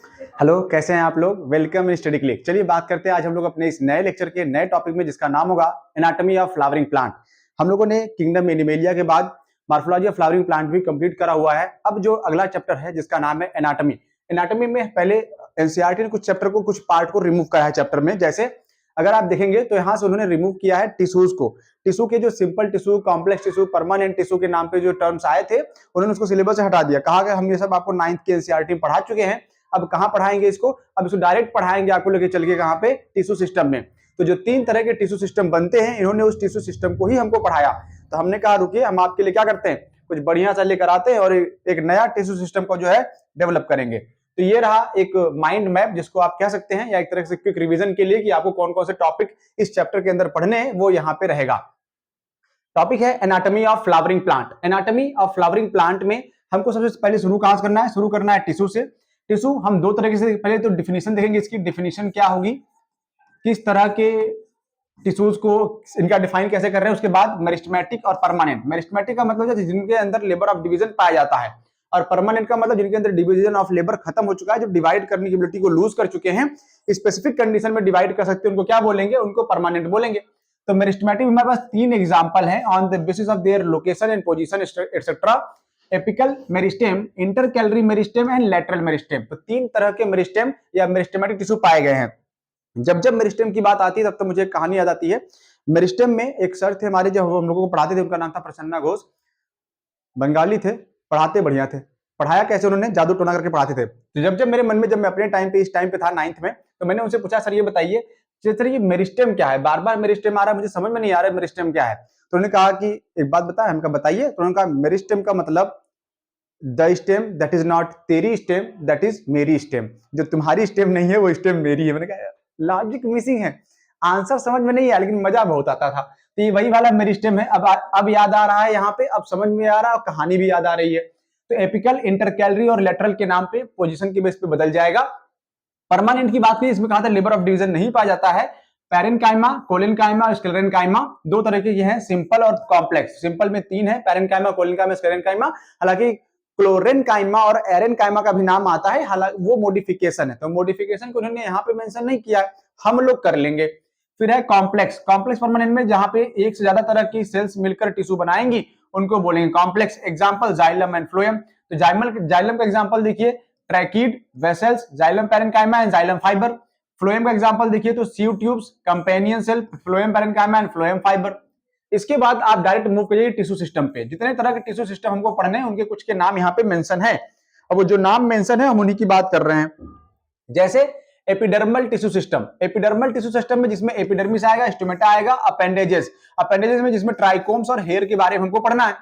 Hello, कैसे हैं आप लोग। Welcome in study click. चलिए बात करते हैं आज हम लोग अपने इस नए लेक्चर के नए टॉपिक में, जिसका नाम होगा एनाटॉमी ऑफ फ्लावरिंग प्लांट। हम लोगों ने किंगडम एनिमेलिया के बाद मॉर्फोलॉजी ऑफ फ्लावरिंग प्लांट भी कंप्लीट करा हुआ है। अब जो अगला चैप्टर है जिसका नाम है एनाटॉमी। एनाटॉमी में पहले एनसीईआरटी ने कुछ चैप्टर को, कुछ पार्ट को रिमूव करा है चैप्टर में। जैसे अगर आप देखेंगे तो यहाँ से उन्होंने रिमूव किया है टिश्यूज को। टिश्यू के जो simple tissue, complex tissue, permanent tissue के नाम पे जो टर्म्स आए थे, उन्होंने उसको सिलेबस से हटा दिया। कहा कि हम ये सब आपको 9th के एनसीईआरटी में पढ़ा चुके हैं, अब कहाँ पढ़ाएंगे इसको। अब इसको डायरेक्ट पढ़ाएंगे आपको लेके चल के कहाँ पे, टिश्यू सिस्टम में। तो जो 3 तरह के टिश्यू सिस्टम बनते हैं, इन्होंने उस टिश्यू सिस्टम को ही हमको पढ़ाया। तो हमने कहा रुकिए, हम आपके लिए क्या करते हैं, कुछ बढ़िया सा लेकर आते हैं और एक नया टिश्यू सिस्टम को जो है डेवलप करेंगे। तो ये रहा एक माइंड मैप, जिसको आप कह सकते हैं, या एक तरह से क्विक रिवीजन के लिए कि आपको कौन कौन से टॉपिक इस चैप्टर के अंदर पढ़ने हैं, वो यहाँ पे रहेगा। टॉपिक है anatomy of flowering plant. Anatomy of flowering plant में हमको सबसे पहले शुरू कहां से करना है, शुरू करना है टिश्यू से। टिश्यू हम 2 तरीके से, पहले तो डिफिनेशन देखेंगे, इसकी डिफिनेशन क्या होगी, किस तरह के टिश्यूज को इनका डिफाइन कैसे कर रहे हैं। उसके बाद मेरिस्टेमेटिक और परमानेंट। मेरिस्टेमेटिक का मतलब है जिनके अंदर लेबर ऑफ डिवीजन पाया जाता है, और परमानेंट का मतलब जिनके अंदर डिवीजन ऑफ लेबर खत्म हो चुका है, जो डिवाइड करने की एबिलिटी को लूज कर चुके हैं, स्पेसिफिक कंडीशन में डिवाइड कर सकते हैं, उनको क्या बोलेंगे, उनको परमानेंट बोलेंगे। तो मेरिस्टेमेटिक में हमारे पास 3 एग्जांपल हैं, on the basis of their location and position etcetera. Apical meristem, intercalary meristem and lateral meristem. तो 3 तरह के मेरिस्टेम या मेरिस्टेमेटिक टिश्यू पाए गए हैं। जब जब मेरिस्टेम की बात आती है तब तो मुझे एक कहानी याद आती है। मेरिस्टेम में एक सर थे हमारे, जो हम लोगों को पढ़ाते थे, उनका नाम था प्रसन्ना घोष। बंगाली थे, पढ़ाते बढ़िया थे। पढ़ाया कैसे, उन्होंने जादू टोना करके पढ़ाते थे। तो जब जब मेरे मन में, जब मैं अपने टाइम पे, इस टाइम पे था 9th में, तो मैंने उनसे पूछा, सर ये बताइए सर ये मेरिस्टेम क्या है, बार बार मेरिस्टेम आ रहा है, मुझे समझ में नहीं आ रहा है मेरिस्टेम क्या है। तो उन्होंने कहा कि एक बात बताए, हमका बताइए। तो उन्होंने कहा मेरिस्टेम का मतलब the stem that is not तेरी स्टेम, दैट इज मेरी स्टेम। जो तुम्हारी स्टेम नहीं है वो स्टेम मेरी है। मैंने कहा लॉजिक मिसिंग है, आंसर समझ में नहीं आया, लेकिन मजा बहुत आता था। तो ये वही वाला मेरिस्टेम है। अब याद आ रहा है यहाँ पे, अब समझ में आ रहा है, और कहानी भी याद आ रही है। तो एपिकल, इंटरकैलरी और लेटरल के नाम पे, पोजीशन के बेस पे बदल जाएगा। परमानेंट की बात की, इसमें कहा था लेबर ऑफ डिवीजन नहीं पाया जाता है। पैरेनकाइमा, कोलिनकाइमा और स्क्लेरेनकाइमा 2 तरह के ये हैं, सिंपल और कॉम्प्लेक्स। सिंपल में 3 है, पैरेनकाइमा, कोलिनकाइमा, स्क्लेरेनकाइमा। हालांकि क्लोरेनकाइमा और एरेनकाइमा का भी नाम आता है, हालांकि वो मॉडिफिकेशन है। तो मॉडिफिकेशन को उन्होंने यहाँ पे मेंशन नहीं किया है, हम लोग कर लेंगे। फिर है कॉम्प्लेक्स। कॉम्प्लेक्स परमानेंट में जहां पे एक से ज्यादा तरह की सेल्स मिलकर टिश्यू बनाएंगी, उनको बोलेंगे complex. Example xylem and phloem. तो जाइलम का एग्जांपल देखिए, tracheid, vessels, xylem parenchyma and xylem fibre. Phloem का एग्जांपल देखिए तो sieve tubes, companion cell, phloem parenchyma and phloem fibre. इसके बाद आप डायरेक्ट मूव करिए टिश्यू सिस्टम पे। जितने तरह के टिश्यू सिस्टम हमको पढ़ने हैं, उनके कुछ के नाम यहाँ पे मेंशन है। अब वो जो नाम मेंशन है, हम उन्हीं की बात कर रहे हैं। जैसे epidermal tissue system. Epidermal tissue system में जिसमें एपिडर्मिस आएगा, स्टोमेटा आएगा, अपेंडेजेस। अपेंडेजेस में जिसमें ट्राइकोम्स और हेयर के बारे में हमको पढ़ना है।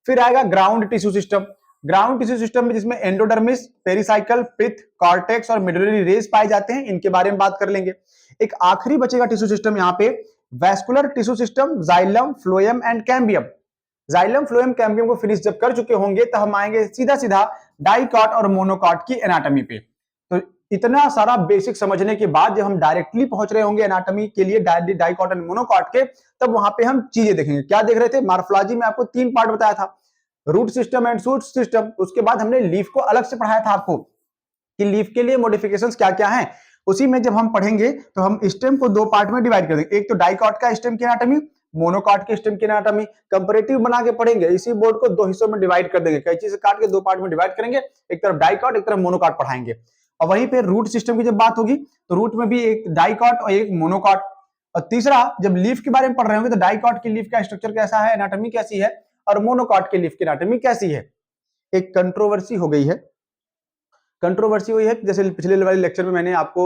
फिर आएगा ground tissue system. Ground tissue system में जिसमें एंडोडर्मिस, पेरिसाइकल, पिथ, कॉर्टेक्स और मिडुलरी रेज पाए जाते हैं, इनके बारे में बात कर लेंगे। एक आखिरी बचेगा टिश्यू सिस्टम यहाँ पे, vascular tissue system, xylem, phloem and cambium. Xylem, phloem, cambium को फिनिश जब कर चुके होंगे, तो हम आएंगे सीधा सीधा डाइकॉट और मोनोकॉट की एनाटॉमी पे। तो इतना सारा बेसिक समझने के बाद जब हम डायरेक्टली पहुंच रहे होंगे एनाटॉमी के लिए, डाइकॉट एंड मोनोकॉट के, तब वहां पे हम चीजें देखेंगे। क्या देख रहे थे, मॉर्फोलॉजी में आपको 3 पार्ट बताया था, root system and shoot system. उसके बाद हमने लीफ को अलग से पढ़ाया था आपको, कि लीफ के लिए मॉडिफिकेशंस क्या क्या हैं। उसी में जब हम पढ़ेंगे तो हम स्टेम को 2 पार्ट में डिवाइड कर देंगे। एक तो डाइकॉट का स्टेम की एनाटॉमी, मोनोकॉट के स्टेम की एनाटॉमी। कंपैरेटिव बना के पढ़ेंगे, इसी बोर्ड को 2 हिस्सों में डिवाइड कर देंगे, कैंची से काट के 2 पार्ट में डिवाइड करेंगे। एक तरफ डाइकॉट, एक तरफ मोनोकॉट पढ़ाएंगे। और वहीं पे रूट सिस्टम की जब बात होगी, तो रूट में भी एक डाइकॉट और एक मोनोकॉट। और तीसरा, जब लीफ के बारे में पढ़ रहे होंगे, तो डाइकॉट की लीफ का स्ट्रक्चर कैसा है, एनाटॉमी कैसी है, और मोनोकॉट की लीफ की एनाटॉमी कैसी है। एक कंट्रोवर्सी हो गई है। कंट्रोवर्सी हुई है, जैसे पिछले वाले लेक्चर में मैंने आपको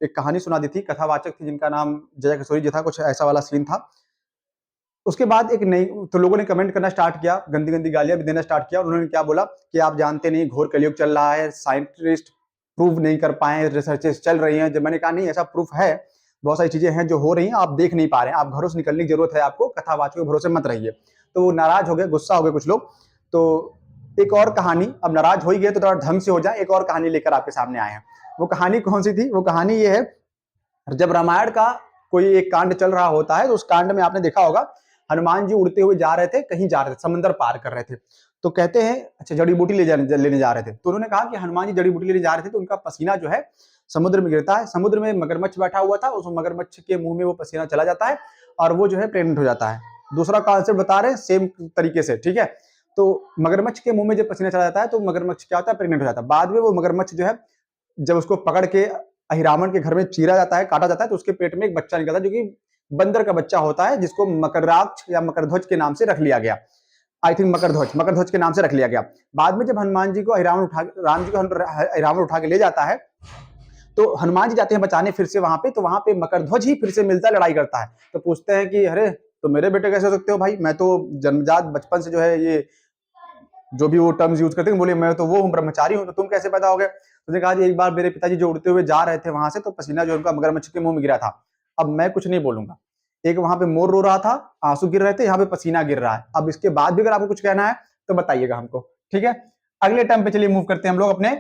एक कहानी सुना दी थी, कथावाचक थी जिनका नाम जया किशोरी जी था, कुछ ऐसा वाला सीन था। उसके बाद एक नई, तो लोगों ने कमेंट करना स्टार्ट किया, गंदी गंदी गालियां भी देना स्टार्ट किया। उन्होंने क्या बोला कि आप जानते नहीं, घोर कलयुग चल रहा है, साइंटिस्ट प्रूव नहीं कर पाए, रिसर्चेस चल रही हैं। जब मैंने कहा नहीं, ऐसा प्रूफ है, बहुत सारी चीजें हैं जो हो रही हैं, आप देख नहीं पा रहे हैं, आप घरों से निकलने की जरूरत है, आपको कथावाचकों के भरोसे मत रहिए। तो वो नाराज हो गए, गुस्सा हो गए कुछ लोग। तो एक और कहानी, अब नाराज हो ही गए तो थोड़ा ढंग से हो जाए, एक और कहानी लेकर आपके सामने आए हैं। वो कहानी कौन सी थी, वो कहानी ये है, जब रामायण का कोई एक कांड चल रहा होता है, तो उस कांड में आपने देखा होगा, हनुमान जी उड़ते हुए जा रहे थे, कहीं जा रहे थे, समंदर पार कर रहे थे। तो कहते हैं अच्छा जड़ी बूटी लेने जा रहे थे, तो उन्होंने कहा कि हनुमान जी जड़ी बूटी लेने जा रहे थे तो उनका पसीना जो है समुद्र में गिरता है, समुद्र में मगरमच्छ बैठा हुआ था, उस मगरमच्छ के मुंह में वो पसीना चला जाता है और वो जो है प्रेग्नेंट हो जाता है। दूसरा कॉन्सेप्ट बता रहे हैं सेम तरीके से, ठीक है। तो मगरमच्छ के मुंह में जब पसीना चला जाता है तो मगरमच्छ क्या होता है, प्रेग्नेंट हो जाता है। बाद में वो मगरमच्छ जो है जब उसको पकड़ के अहिरावण के घर में चीरा जाता है, काटा जाता है, तो उसके पेट में एक बच्चा निकलता है जो कि बंदर का बच्चा होता है, जिसको मकराक्ष या मकरध्वज के नाम से रख लिया गया। आई थिंक मकरध्वज के नाम से रख लिया गया। बाद में जब हनुमान जी को अहिरावण उठा के ले जाता है तो हनुमान जी जाते हैं बचाने फिर से वहां पे, तो वहां पे मकरध्वज ही फिर से मिलता है, लड़ाई करता है। तो पूछते हैं कि अरे तो मेरे बेटे कैसे हो सकते हो भाई, मैं तो जन्मजात बचपन से जो है ये जो भी वो टर्म्स यूज करते हैं, बोले मैं तो वो हूँ, ब्रह्मचारी हूँ, तो तुम कैसे पैदा हो गए। उसने कहा एक बार मेरे पिताजी जो उड़ते हुए जा रहे थे वहां से, तो पसीना जो उनका मगरमच्छ के मुंह में गिरा था। अब मैं कुछ नहीं बोलूंगा, एक वहां पे मोर रो रहा था, आंसू गिर रहे थे, यहाँ पे पसीना गिर रहा है। अब इसके बाद भी अगर आपको कुछ कहना है तो बताइएगा हमको, ठीक है। अगले टर्म पे चलिए मूव करते हैं हम लोग अपने।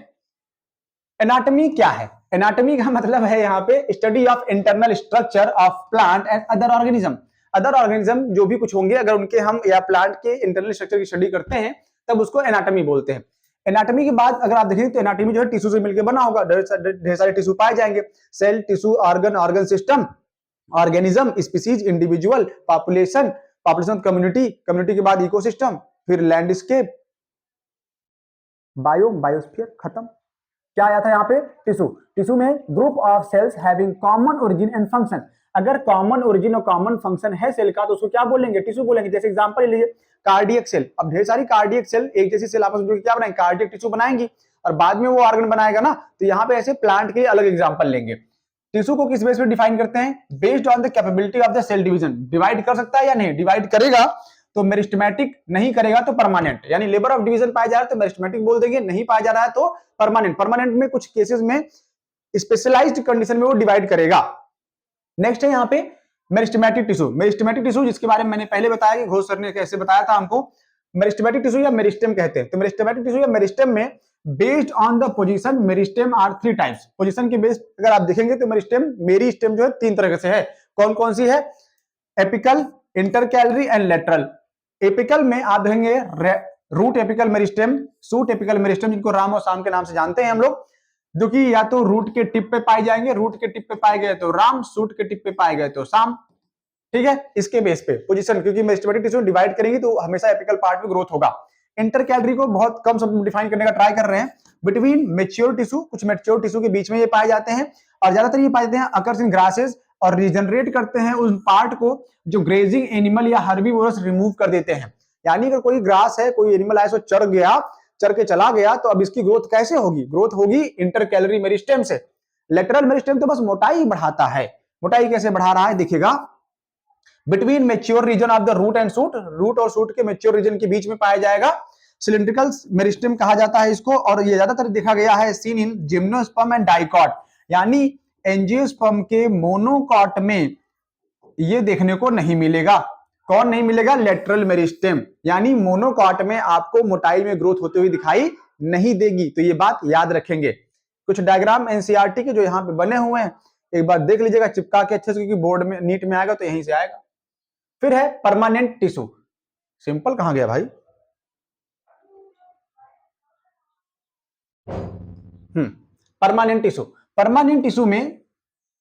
एनाटॉमी क्या है? एनाटॉमी का मतलब है यहाँ पे study of internal structure of plant and other organism. Other organism जो भी कुछ होंगे, अगर उनके हम या प्लांट के इंटरनल स्ट्रक्चर की स्टडी करते हैं तब उसको एनाटॉमी बोलते हैं। एनाटॉमी के बाद अगर आप देखेंगे तो एनाटॉमी जो है टिश्यू से मिलकर बना होगा, ढेर सारे टिश्यू पाए जाएंगे, cell, tissue, organ, organ system, organism, species, individual, population, population, community, community के बाद इकोसिस्टम, फिर लैंडस्केप, बायोम, बायोस्फीयर, खत्म। क्या आया था यहाँ पे? टिश्यू। टिश्यू में group of sales having common origin and function. अगर कॉमन ओरिजिन और कॉमन फंक्शन है सेल का तो उसको क्या बोलेंगे? टिश्यू बोलेंगे। जैसे एग्जांपल लीजिए कार्डियक सेल, अब ढेर सारी कार्डियक सेल एक जैसी सेल आपस में क्या बनाएंगे? कार्डियक टिश्यू बनाएंगी और बाद में वो ऑर्गन बनाएगा ना, तो यहाँ पे ऐसे प्लांट के अलग एग्जाम्पल लेंगे। टिश्यू को किस बेस पे डिफाइन करते हैं? Based on the capability of the cell division. Divide कर सकता है या नहीं? डिवाइड करेगा तो मेरिस्टेमेटिक, नहीं करेगा तो परमानेंट, यानी लेबर ऑफ डिवीजन पाया जा रहा है तो मेरिस्टेमेटिक बोल देंगे, नहीं पाया जा रहा है तो परमानेंट। परमानेंट में कुछ केसेस में स्पेशलाइज्ड कंडीशन में वो डिवाइड करेगा। नेक्स्ट है यहाँ पे मेरिस्टेमेटिक टिश्यू। मेरिस्टेमेटिक टिश्यू जिसके बारे में मैंने पहले बताया कि घोष सर ने कैसे बताया था हमको, मेरिस्टेमेटिक टिश्यू या मेरिस्टेम कहते हैं। तो मेरिस्टेमेटिक टिश्यू या मेरिस्टेम में based on the position meristem are 3 types. Position के बेस अगर आप देखेंगे तो मेरिस्टेम, मेरी स्टेम जो है 3 तरह से है। कौन कौन सी है? Apical, intercalary and lateral. Apical में आप देखेंगे root apical meristem, shoot apical meristem, जिनको राम और शाम के नाम से जानते हैं हम लोग, जो कि या तो रूट के टिप पे पाए जाएंगे, रूट के टिप पे पाए गए तो राम, सूट के टिप पे पाए गए तो शाम, ठीक है। इसके बेस पे पोजीशन, क्योंकि मेरिस्टेमेटिक टिश्यू डिवाइड करेंगे तो हमेशा एपिकल पार्ट में ग्रोथ होगा। इंटरकैलरी को बहुत कम सब डिफाइन करने का ट्राई कर रहे हैं। बिटवीन मेच्योर टिश्यू, कुछ मेच्योर टिश्यू के बीच में ये पाए जाते हैं और ज्यादातर ये पाए जाते हैं अकर्स इन ग्रासेस, और रीजनरेट करते हैं उस पार्ट को जो ग्रेजिंग एनिमल या हर्बीवोरस रिमूव कर देते हैं। यानी अगर कोई ग्रास है, कोई एनिमल है, सो चढ़ के चला गया तो अब इसकी ग्रोथ कैसे होगी? ग्रोथ होगी इंटरकैलरी मेरिस्टेम से। लेटरल मेरिस्टेम तो बस मोटाई बढ़ाता है। मोटाई कैसे बढ़ा रहा है देखिएगा, between mature region of the root and shoot, root और सूट के मेच्योर रीजन के बीच में पाया जाएगा। सिलिंड्रिकल मेरिस्टेम कहा जाता है इसको, और ये ज्यादातर देखा गया है seen in gymnosperm and dicot, यानी एंजियोस्पर्म के मोनोकॉट में ये देखने को नहीं मिलेगा। कौन नहीं मिलेगा? लेटरल मेरिस्टेम, यानी मोनोकॉट में आपको मोटाई में ग्रोथ होते हुए दिखाई नहीं देगी। तो ये बात याद रखेंगे। कुछ डायग्राम एनसीईआरटी के जो यहाँ पे बने हुए हैं, एक बार देख लीजिएगा चिपका के अच्छे से, क्योंकि बोर्ड में नीट में आएगा तो यहीं से आएगा। फिर है परमानेंट टिश्यू। सिंपल कहां गया भाई? Permanent tissue. परमानेंट टिश्यू में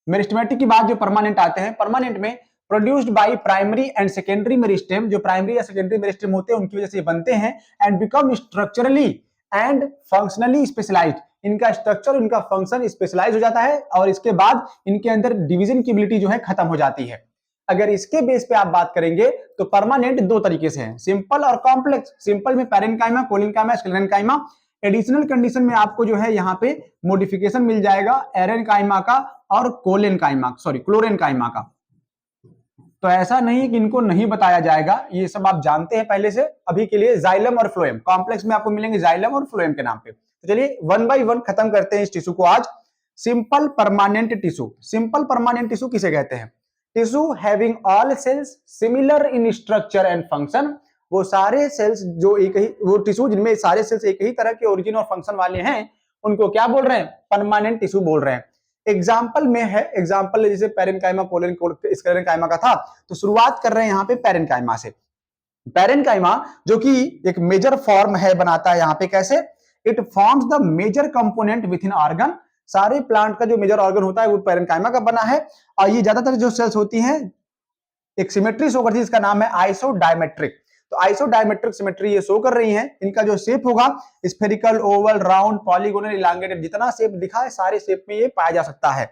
मेरिस्टेमेटिक की बात, जो परमानेंट आते हैं, परमानेंट में produced by primary and secondary meristem, जो प्राइमरी या सेकेंडरी मेरिस्टेम होते हैं उनकी वजह से बनते हैं, and become structurally and functionally specialised. इनका स्ट्रक्चर, इनका फंक्शन स्पेशलाइज हो जाता है और इसके बाद इनके अंदर डिवीजन की एबिलिटी जो है खत्म हो जाती है। अगर इसके बेस पे आप बात करेंगे तो परमानेंट 2 तरीके से है, सिंपल और कॉम्प्लेक्स। सिंपल में पैरेन्काइमा, कोलिनकाइमा, स्क्लेरेन्काइमा। एडिशनल कंडीशन में आपको जो है यहाँ पे मॉडिफिकेशन मिल जाएगा एरेनकाइमा का और क्लोरेनकाइमा का। तो ऐसा नहीं कि इनको नहीं बताया जाएगा, ये सब आप जानते हैं पहले से। अभी के लिए जाइलम और फ्लोएम, कॉम्प्लेक्स में आपको मिलेंगे जाइलम और फ्लोएम के नाम पे। तो चलिए 1 बाय 1 खत्म करते हैं इस टिश्यू को आज। Simple permanent tissue. Simple permanent tissue किसे कहते हैं? Tissue having all cells similar in structure and function. वो सारे सेल्स जो एक ही, वो टिश्यू जिनमें सारे सेल्स एक ही तरह के ओरिजिन और फंक्शन वाले हैं, उनको क्या बोल रहे हैं? परमानेंट टिश्यू बोल रहे हैं। एग्जाम्पल में है, एग्जाम्पल जैसे पैरेन्काइमा, स्क्लेरेन्काइमा का था, तो शुरुआत कर रहे हैं यहाँ पे पैरेन्काइमा से। पैरेन्काइमा जो कि एक मेजर फॉर्म है बनाता है यहाँ पे, कैसे? It forms the major component within organ. सारे प्लांट का जो मेजर ऑर्गन होता है वो पैरेन्काइमा का बना है। और ये ज्यादातर जो सेल्स होती हैं एक सिमेट्री शो करती है, इसका नाम है आइसोडायमेट्रिक। तो आइसोडायमेट्रिक सिमेट्री ये शो कर रही है। इनका जो शेप होगा spherical, Oval, round, polygonal, elongated, जितना शेप दिखा है सारे शेप में ये पाया जा सकता है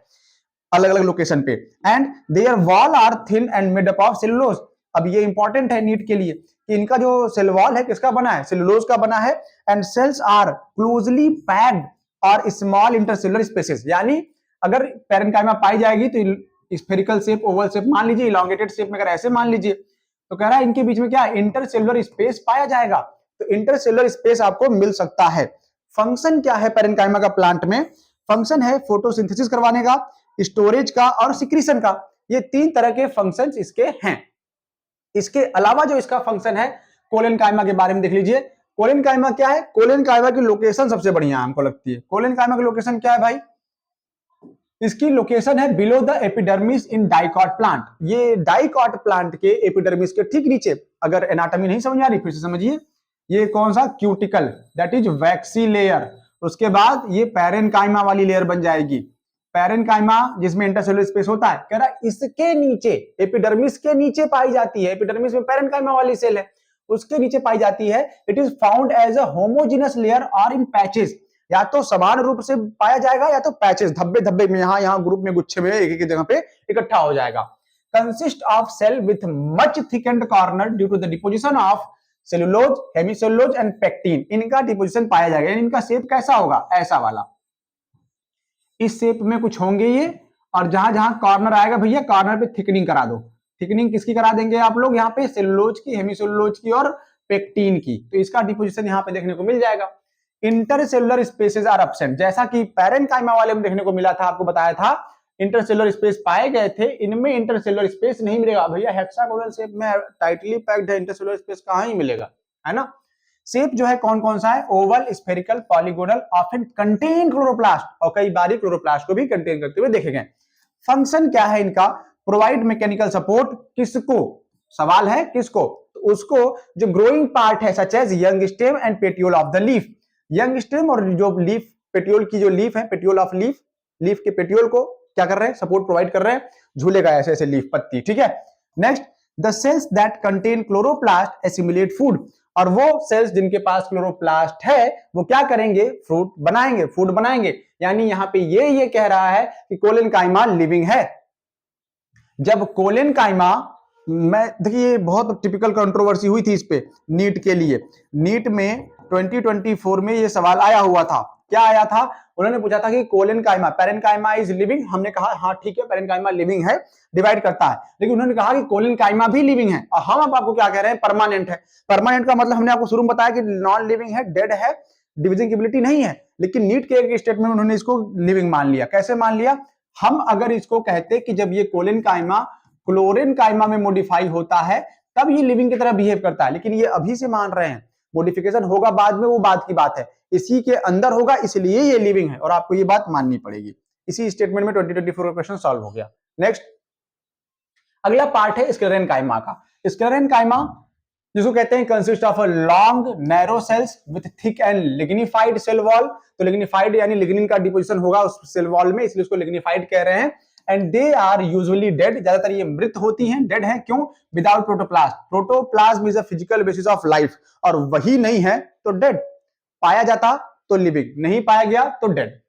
अलग अलग लोकेशन पे। And their wall are thin and made up of cellulose. अब ये इंपॉर्टेंट है नीट के लिए कि इनका जो सेल वॉल है किसका बना है? सेलुलोज का बना है। And cells are closely packed और स्मॉल इंटरसेलुलर स्पेसेस, यानी अगर पैरेन्काइमा पाई जाएगी तो स्फेरिकल शेप, ओवल शेप मान लीजिए, इलांगेटेड शेप में अगर ऐसे मान लीजिए, तो कह रहा है इनके बीच में क्या इंटरसेलुलर स्पेस पाया जाएगा। तो इंटरसेलुलर स्पेस आपको मिल सकता है। फंक्शन क्या है पैरेन्काइमा का प्लांट में? फंक्शन है फोटोसिंथेसिस करवाने का, स्टोरेज का और सिक्रीशन का। ये 3 तरह के फंक्शंस इसके हैं। इसके अलावा जो इसका फंक्शन है कोलेनकाइमा के बारे में देख लीजिए। कोलेनकाइमा क्या है? कोलेनकाइमा की लोकेशन सबसे बढ़िया हमको लगती है। कोलेनकाइमा की लोकेशन क्या है भाई? इसकी लोकेशन है below the epidermis in dicot plant. ये डाइकॉट प्लांट के एपिडर्मिस के ठीक नीचे। अगर एनाटॉमी नहीं समझ आ रही फिर से समझिए। ये कौन सा? Cuticle, that is waxy layer. उसके बाद ये पैरेन्काइमा वाली लेयर बन जाएगी। पैरेन्काइमा जिसमें इंटरसेलुलर स्पेस होता है, कह रहा है इसके नीचे, एपिडर्मिस के नीचे पाई जाती है। एपिडर्मिस में पैरेन्काइमा वाली सेल है, उसके नीचे पाई जाती है। It is found as a homogenous layer और इन पैचेस। या तो समान रूप से पाया जाएगा या तो पैचेस, धब्बे धब्बे में, यहां ग्रुप में, गुच्छे में, एक एक जगह पे इकट्ठा हो जाएगा। Consist of cell with much thickened corner due to the deposition of cellulose, hemicellulose and pectin. इनका डिपोजिशन पाया जाएगा। यानी इनका शेप कैसा होगा? ऐसा वाला। इस शेप में कुछ होंगे ये। और जहां जहां कॉर्नर आएगा भैया, कॉर्नर पे थिकनिंग करा दो। थिकनिंग किसकी करा देंगे आप लोग? यहाँ पे सेलुलोज की, हेमीसेलुलोज की और पेक्टिन की। तो इसका डिपोजिशन यहाँ पे देखने को मिल जाएगा। इंटरसेलुलर स्पेसेस आर एब्सेंट, जैसा कि पैरेन्काइमा वाले में देखने को मिला था, आपको बताया था इंटरसेलुलर स्पेस पाए गए थे। इनमें इंटरसेलुलर स्पेस नहीं मिलेगा भैया, हेक्सागोनल शेप में टाइटली पैक्ड है, इंटरसेलुलर स्पेस कहां ही मिलेगा, है ना। शेप जो है कौन कौन सा है? Oval, spherical, polygonal, often contain chloroplast, और कई बार क्लोरोप्लास्ट को भी कंटेन करते हुए देखे गए। फंक्शन क्या है इनका? Provide mechanical support. किसको? सवाल है किसको? तो उसको जो ग्रोइंग पार्ट है, such as young stem and petiole of the leaf. Young stem और जो लीफ, पेटियोल की जो लीफ है, पेटियोल ऑफ लीफ, लीफ के पेटियोल को क्या कर रहे हैं? सपोर्ट प्रोवाइड कर रहे हैं, झूलेगा ऐसे ऐसे लीफ, पत्ती, ठीक है। Next, the cells that contain chloroplast assimilate food. और वो सेल्स जिनके पास क्लोरोप्लास्ट है वो क्या करेंगे? फ्रूट बनाएंगे, फूड बनाएंगे। यानी यहां पे ये कह रहा है कि कोलेनकाइमा लिविंग है। जब कोलेनकाइमा मैं देखिए, बहुत टिपिकल कंट्रोवर्सी हुई थी इस पे नीट के लिए। नीट में 2024 में ये सवाल आया हुआ था। क्या आया था? उन्होंने पूछा था कि कोलेनकाइमा, पैरेन्काइमा इज लिविंग। हमने कहा हाँ ठीक है, पैरेन्काइमा लिविंग है, डिवाइड करता है। लेकिन उन्होंने कहा कि कोलेनकाइमा भी लिविंग है। और हम अब आपको क्या कह रहे हैं? परमानेंट है। परमानेंट का मतलब हमने आपको शुरू में बताया कि नॉन लिविंग है, डेड है, डिविजिंग की एबिलिटी नहीं है। लेकिन नीट के एक स्टेटमेंट में उन्होंने इसको लिविंग मान लिया। कैसे मान लिया? हम अगर इसको कहते कि जब ये कोलेनकाइमा क्लोरेनकाइमा में मॉडिफाई होता है तब ये लिविंग की तरह बिहेव करता है, लेकिन ये अभी से मान रहे हैं, मॉडिफिकेशन होगा बाद में, वो बात की बात है। इसी के अंदर होगा, इसलिए ये लिविंग है, और आपको ये बात माननी पड़ेगी। इसी स्टेटमेंट में 2024 का क्वेश्चन सॉल्व हो गया। नेक्स्ट, अगला पार्ट है स्क्लेरेनकाइमा का। स्क्लेरेनकाइमा जिसको कहते हैं consist of a long narrow cells with thick and lignified cell wall. तो लिग्निफाइड यानी लिग्निन का डिपोजिशन होगा उस सेल वॉल में, इसलिए उसको लिग्निफाइड कह रहे हैं। And they are usually dead, ज्यादातर ये मृत होती हैं, डेड है। क्यों? Without protoplast. Protoplasm is a physical basis of life, और वही नहीं है तो डेड। पाया जाता तो लिविंग, नहीं पाया गया तो डेड।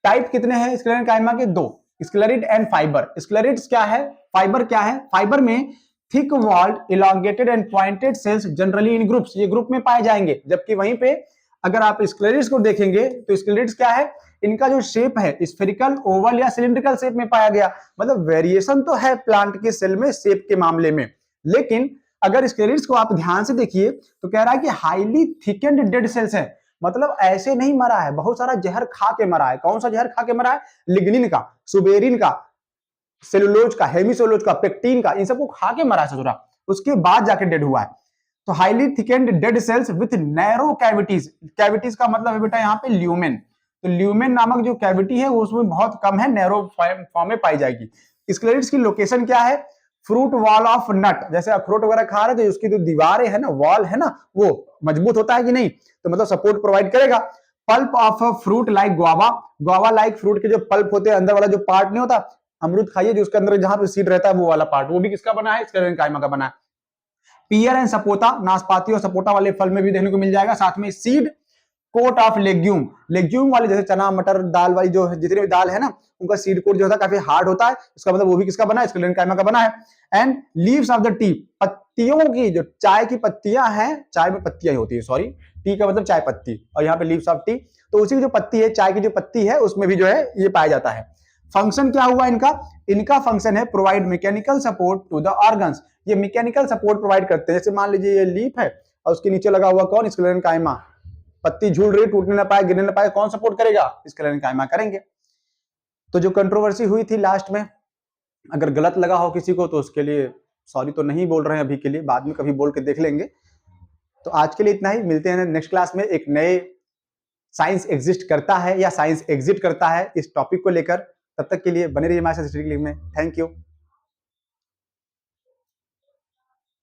टाइप कितने हैं स्क्लेरेनकाइमा के? 2, स्क्लेरिड एंड फाइबर। स्क्लेरिड्स क्या है? फाइबर क्या है? फाइबर में thick walled, elongated and pointed cells generally in groups, ये ग्रुप में पाए जाएंगे। जबकि वहीं पे अगर आप स्क्लेरिड्स को देखेंगे तो स्क्लेरिड्स क्या है? इनका जो शेप है स्फेरिकल, ओवल या सिलिंड्रिकल शेप में पाया गया। मतलब वेरिएशन तो है प्लांट के सेल में शेप के मामले में, लेकिन अगर स्क्लेरिड्स को आप ध्यान से देखिए तो कह रहा है कि हाईली थिकेंड डेड सेल्स है। मतलब ऐसे नहीं मरा है, बहुत सारा जहर खा के मरा है। कौन सा जहर खा के मरा है? लिग्निन का, सुबेरिन का, सेलुलोज का, हेमीसेलुलोज का, पेक्टिन का, इन सबको खा के मरा है ससुरा, उसके बाद जाके डेड हुआ है। तो highly thickened dead cells with narrow cavities. Cavities का मतलब है बेटा यहाँ पे ल्यूमेन। तो ल्यूमेन नामक जो कैविटी है वो उसमें बहुत कम है, नैरो फॉर्म में पाई जाएगी। स्क्लेरिड्स की लोकेशन क्या है? फ्रूट वॉल ऑफ नट, जैसे अखरोट वगैरह खा रहे तो उसकी जो दीवारें है ना, वॉल है ना, वो मजबूत होता है कि नहीं, तो मतलब सपोर्ट प्रोवाइड करेगा। Pulp of a fruit like guava, guava like fruit के जो पल्प होते हैं, अंदर वाला जो पार्ट नहीं होता, अमरूद खाइए जो उसके अंदर जहां पे सीड रहता है वो वाला पार्ट, वो भी किसका बना है, स्क्लेरेंकाइमा का बना है। पियर एंड सपोटा, नाशपाती और सपोटा वाले फल में भी देखने को मिल जाएगा। साथ में seed coat of legume, legume वाले जैसे चना मटर दाल वाली जो जितनी भी दाल है ना, उनका सीड कोट जो होता है काफी हार्ड होता है, इसका मतलब वो भी किसका बना है, स्क्लेरेंकाइमा का बना है। And leaves of the T, पत्तियों की, जो चाय की पत्तियां हैं, चाय में पत्तियां ही होती है, सॉरी, टी का मतलब चाय पत्ती, और यहाँ पे लीव्स ऑफ टी, तो उसी की जो पत्ती है, चाय की जो पत्ती है, उसमें भी जो है ये पाया जाता है। फंक्शन क्या हुआ इनका, इनका फंक्शन है provide mechanical support to the organs, ये मैकेनिकल सपोर्ट प्रोवाइड करते हैं। जैसे मान लीजिए ये लीफ है और उसके नीचे लगा हुआ कौन, स्क्लेरेंकाइमा, पत्ती झूल रही, टूटने ना पाए, गिरने ना पाए, कौन सपोर्ट करेगा, स्क्लेरेंकाइमा करेंगे। तो जो कंट्रोवर्सी हुई थी लास्ट में, अगर गलत लगा हो किसी को तो उसके लिए सॉरी तो नहीं बोल रहे हैं अभी के लिए, बाद में कभी बोल के देख लेंगे। तो आज के लिए इतना ही, मिलते हैं नेक्स्ट क्लास में एक नए साइंस एग्जिस्ट करता है या साइंस एग्जिट करता है इस टॉपिक को लेकर। तब तक के लिए बने रहिए हमारे साथ में। Thank you.